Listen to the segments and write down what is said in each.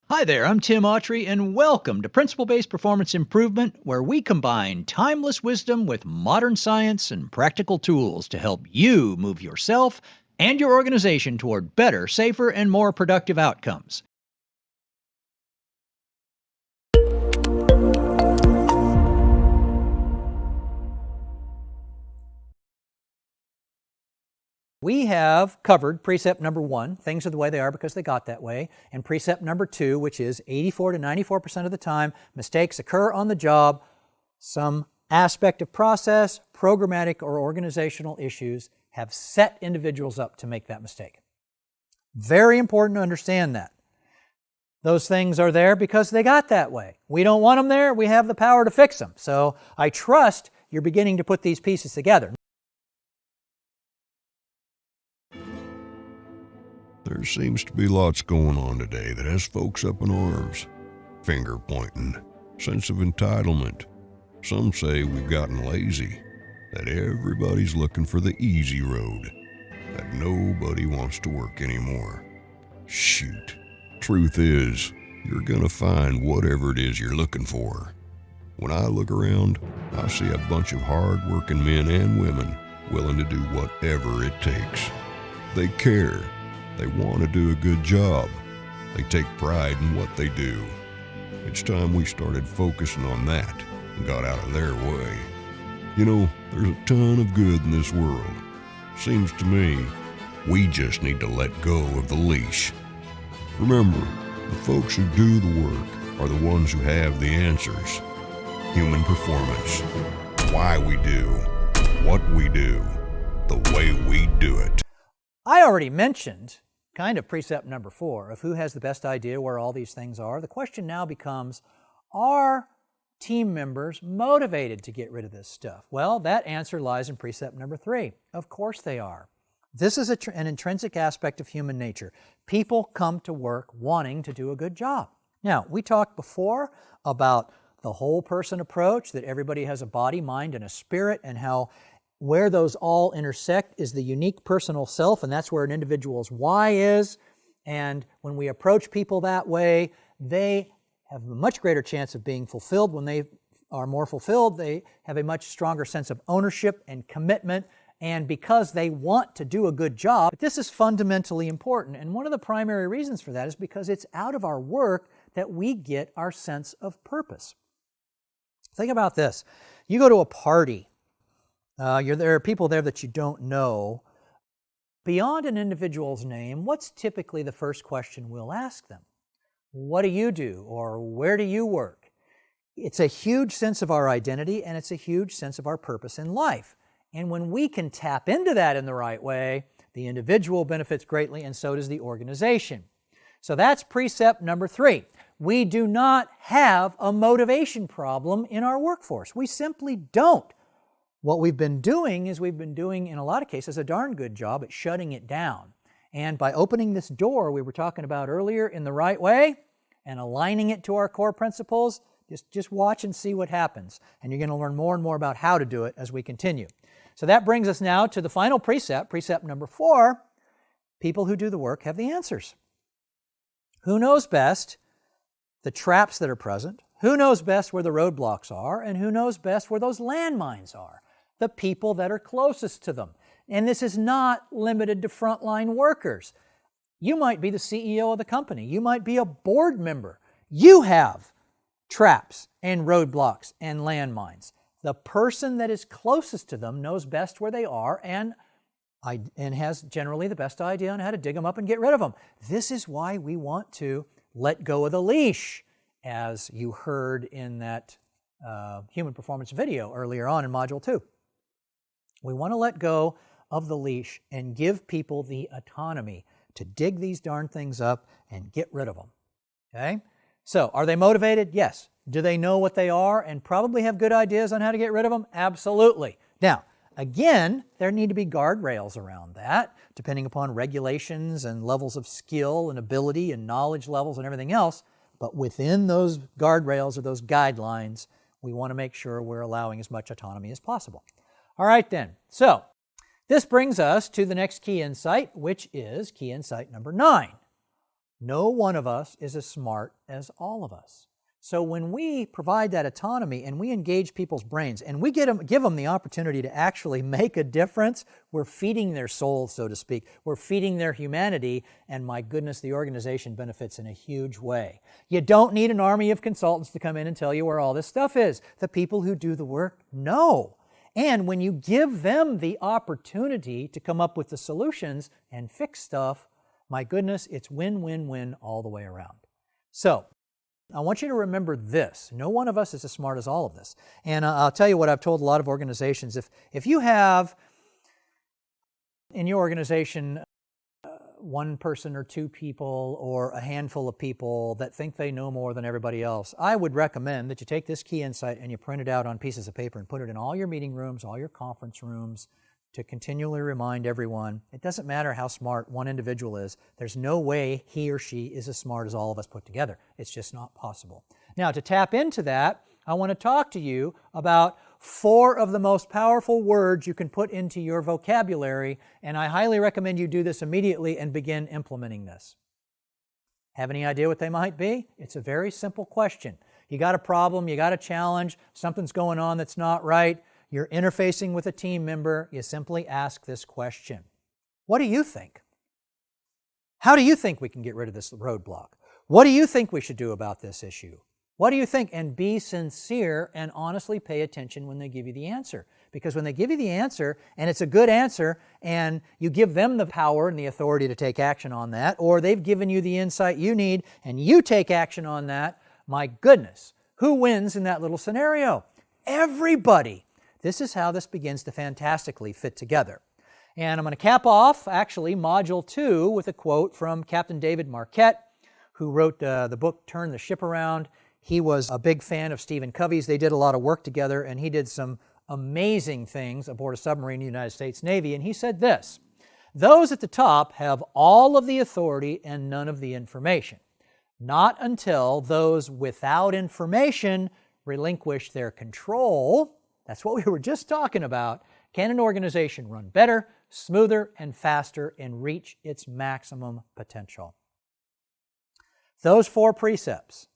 Hi there, I'm Tim Autrey, and welcome to Principle-Based Performance Improvement, where we combine timeless wisdom with modern science and practical tools to help you move yourself and your organization toward better, safer, and more productive outcomes. We have covered precept number 1, things are the way they are because they got that way, and precept number 2, which is 84 to 94% of the time, mistakes occur on the job. Some aspect of process, programmatic, or organizational issues have set individuals up to make that mistake. Very important to understand that. Those things are there because they got that way. We don't want them there, we have the power to fix them. So I trust you're beginning to put these pieces together. There seems to be lots going on today that has folks up in arms. Finger pointing, sense of entitlement. Some say we've gotten lazy, that everybody's looking for the easy road, that nobody wants to work anymore. Shoot. Truth is, you're gonna find whatever it is you're looking for. When I look around, I see a bunch of hard-working men and women willing to do whatever it takes. They care. They want to do a good job. They take pride in what they do. It's time we started focusing on that and got out of their way. You know, there's a ton of good in this world. Seems to me, we just need to let go of the leash. Remember, the folks who do the work are the ones who have the answers. Human performance. Why we do. What we do. The way we do it. I already mentioned kind of precept number 4 of who has the best idea where all these things are. The question now becomes, are team members motivated to get rid of this stuff? Well, that answer lies in precept number 3. Of course they are. This is an intrinsic aspect of human nature. People come to work wanting to do a good job. Now, we talked before about the whole person approach, that everybody has a body, mind, and a spirit, and how where those all intersect is the unique personal self, and that's where an individual's why is. And when we approach people that way, they have a much greater chance of being fulfilled. When they are more fulfilled, they have a much stronger sense of ownership and commitment, and because they want to do a good job. But this is fundamentally important, and one of the primary reasons for that is because it's out of our work that we get our sense of purpose. Think about this. You go to a party. There are people there that you don't know. Beyond an individual's name, what's typically the first question we'll ask them? What do you do? Or where do you work? It's a huge sense of our identity, and it's a huge sense of our purpose in life. And when we can tap into that in the right way, the individual benefits greatly, and so does the organization. So that's precept number 3. We do not have a motivation problem in our workforce. We simply don't. What we've been doing is in a lot of cases, a darn good job at shutting it down. And by opening this door we were talking about earlier in the right way and aligning it to our core principles, just watch and see what happens. And you're going to learn more and more about how to do it as we continue. So that brings us now to the final precept, precept number 4. People who do the work have the answers. Who knows best the traps that are present? Who knows best where the roadblocks are? And who knows best where those landmines are? The people that are closest to them. And this is not limited to frontline workers. You might be the CEO of the company. You might be a board member. You have traps and roadblocks and landmines. The person that is closest to them knows best where they are and has generally the best idea on how to dig them up and get rid of them. This is why we want to let go of the leash, as you heard in that human performance video earlier on in Module 2. We want to let go of the leash and give people the autonomy to dig these darn things up and get rid of them. Okay? So, are they motivated? Yes. Do they know what they are and probably have good ideas on how to get rid of them? Absolutely. Now, again, there need to be guardrails around that, depending upon regulations and levels of skill and ability and knowledge levels and everything else. But within those guardrails or those guidelines, we want to make sure we're allowing as much autonomy as possible. All right then, so this brings us to the next key insight, which is key insight number 9. No one of us is as smart as all of us. So when we provide that autonomy and we engage people's brains and we give them the opportunity to actually make a difference, we're feeding their souls, so to speak. We're feeding their humanity, and my goodness, the organization benefits in a huge way. You don't need an army of consultants to come in and tell you where all this stuff is. The people who do the work know. And when you give them the opportunity to come up with the solutions and fix stuff, my goodness, it's win-win-win all the way around. So, I want you to remember this. No one of us is as smart as all of this. And I'll tell you what I've told a lot of organizations. If you have in your organization one person or two people or a handful of people that think they know more than everybody else, I would recommend that you take this key insight and you print it out on pieces of paper and put it in all your meeting rooms, all your conference rooms, to continually remind everyone, it doesn't matter how smart one individual is, there's no way he or she is as smart as all of us put together. It's just not possible. Now, to tap into that, I want to talk to you about 4 of the most powerful words you can put into your vocabulary, and I highly recommend you do this immediately and begin implementing this. Have any idea what they might be? It's a very simple question. You got a problem, you got a challenge, something's going on that's not right, you're interfacing with a team member, you simply ask this question. What do you think? How do you think we can get rid of this roadblock? What do you think we should do about this issue? What do you think? And be sincere and honestly pay attention when they give you the answer. Because when they give you the answer, and it's a good answer, and you give them the power and the authority to take action on that, or they've given you the insight you need, and you take action on that, my goodness, who wins in that little scenario? Everybody. This is how this begins to fantastically fit together. And I'm going to cap off, actually, Module 2 with a quote from Captain David Marquette, who wrote the book Turn the Ship Around. He was a big fan of Stephen Covey's. They did a lot of work together, and he did some amazing things aboard a submarine in the United States Navy. And he said this, "Those at the top have all of the authority and none of the information. Not until those without information relinquish their control," that's what we were just talking about, "can an organization run better, smoother, and faster and reach its maximum potential." Those 4 precepts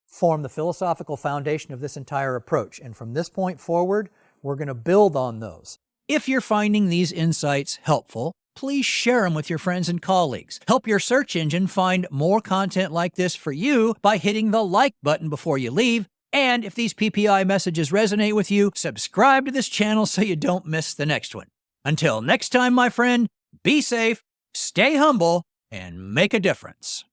form the philosophical foundation of this entire approach. And from this point forward, we're going to build on those. If you're finding these insights helpful, please share them with your friends and colleagues. Help your search engine find more content like this for you by hitting the like button before you leave. And if these PPI messages resonate with you, subscribe to this channel so you don't miss the next one. Until next time, my friend, be safe, stay humble, and make a difference.